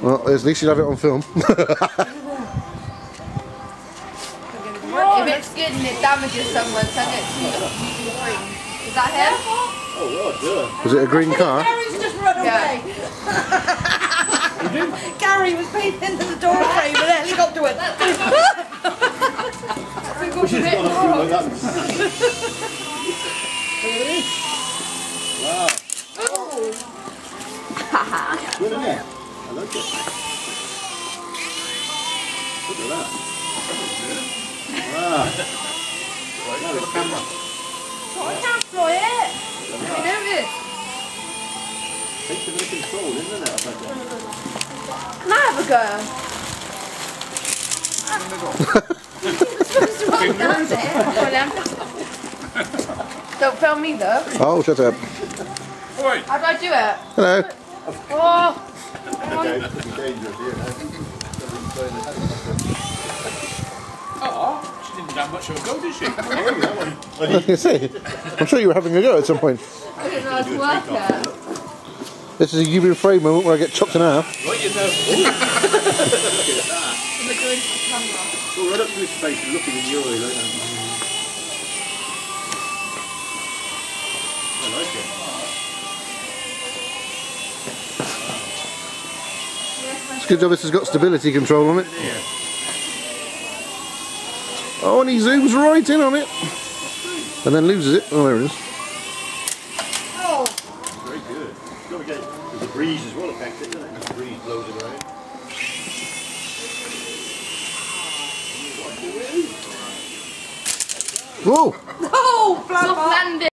Well, at least you'll have it on film. If it's good and it damages someone, send it to you. Is that him? Oh, well done. Was it a green car? Gary's just run away. Gary was peeping into the door frame and the helicopter went. Which is gone up like that. Wow. Good, isn't it? I like it. Look at that. Wow. Now it's camera. I can't fly it. You know this? Takes a bit of control, isn't it? I bet. Can I have a go? Don't film me though. Oh, shut up. How do I do it? Hello. Oh, Okay, it could be dangerous here now. Oh, she didn't have much of a go, did she? I was going to say, I'm sure you were having a go at some point. I didn't know how to work it. This is a Ubi frame moment where I get chopped in half. Right, you know. Look at that. Look good for the camera. Go right up to his face and looking in your eye like that. I like it. It's good job this has got stability control on it. Oh, and he zooms right in on it. And then loses it. Oh, there it is. Oh. Very good. Got to get there's a breeze as well affected, isn't it? The breeze blows it around. Whoa! Oh, flat Soft landing.